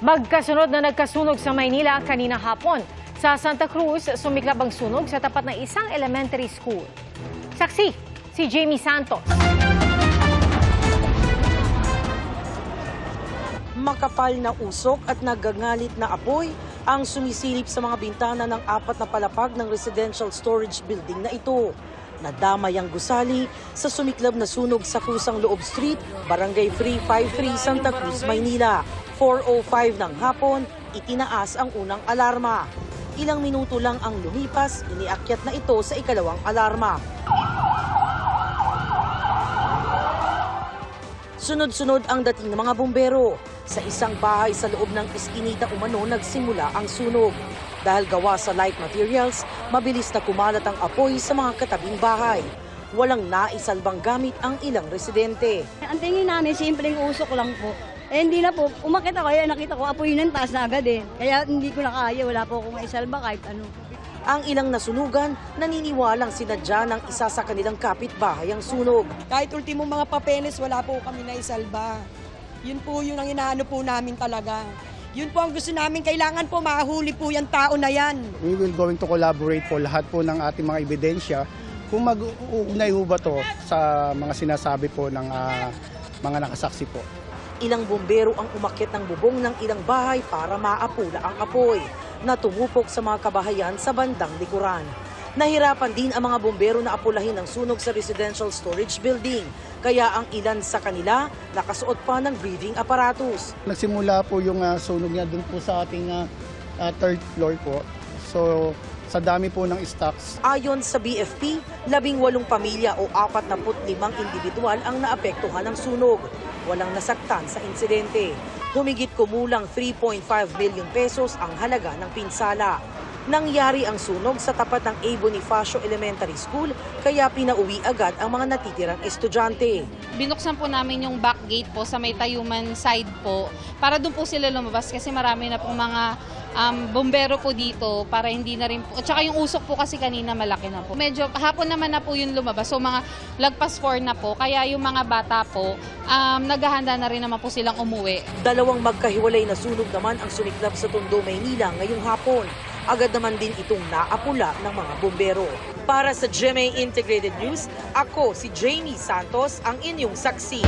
Magkasunod na nagkasunog sa Maynila kanina hapon. Sa Santa Cruz, sumiklab ang sunog sa tapat ng isang elementary school. Saksi, si Jamie Santos. Makapal na usok at nagangalit na apoy ang sumisilip sa mga bintana ng 4 na palapag ng residential storage building na ito. Nadamay ang gusali sa sumiklab na sunog sa Kusang Loob Street, Barangay 353, Santa Cruz, Maynila. 4:05 ng hapon, itinaas ang unang alarma. Ilang minuto lang ang lumipas, iniakyat na ito sa ikalawang alarma. Sunod-sunod ang dating ng mga bumbero. Sa isang bahay sa loob ng Eskinita umano nagsimula ang sunog. Dahil gawa sa light materials, mabilis na kumalat ang apoy sa mga katabing bahay. Walang naisalbang gamit ang ilang residente. Ang tingin namin, simpleng usok lang po. Hindi na po, umakit ako, kaya nakita ko apoy ng taas na agad eh. Kaya hindi ko na kaya, wala po akong maisalba kahit ano. Ang ilang nasunugan, naniniwalang sinadya ng isa sa kanilang kapitbahay ang sunog. Kahit ultimo mga papeles, wala po kami naisalba. Yun po yung ang inaano po namin talaga. Yun po ang gusto namin, kailangan po mahuli po yung tao na yan. We will going to collaborate po lahat po ng ating mga ebidensya kung mag-uugnay ho ba to sa mga sinasabi po ng mga nakasaksi po. Ilang bumbero ang umakyat ng bubong ng ilang bahay para maapula ang apoy na tumupok sa mga kabahayan sa bandang likuran. Nahirapan din ang mga bumbero na apulahin ang sunog sa residential storage building. Kaya ang ilan sa kanila nakasuot pa ng breathing apparatus. Nagsimula po yung sunog niya dun po sa ating third floor po. So sa dami po ng stocks. Ayon sa BFP, 18 pamilya o 45 individual ang naapektuhan ng sunog. Walang nasaktan sa insidente. Humigit kumulang 3.5 million pesos ang halaga ng pinsala. Nangyari ang sunog sa tapat ng A. Bonifacio Elementary School kaya pinauwi agad ang mga natitirang estudyante. Binuksan po namin yung back gate po sa may Tayuman side po para doon po sila lumabas kasi marami na pong mga bombero po dito para hindi na rin po. At saka yung usok po kasi kanina malaki na po. Medyo hapon naman na po yung lumabas. So mga lagpas 4 na po. Kaya yung mga bata po naghahanda na rin naman po silang umuwi. Dalawang magkahiwalay na sunog naman ang sumiklab sa Tondo, Maynila ngayong hapon. Agad naman din itong naapula ng mga bombero. Para sa GMA Integrated News, ako si Jamie Santos, ang inyong saksi.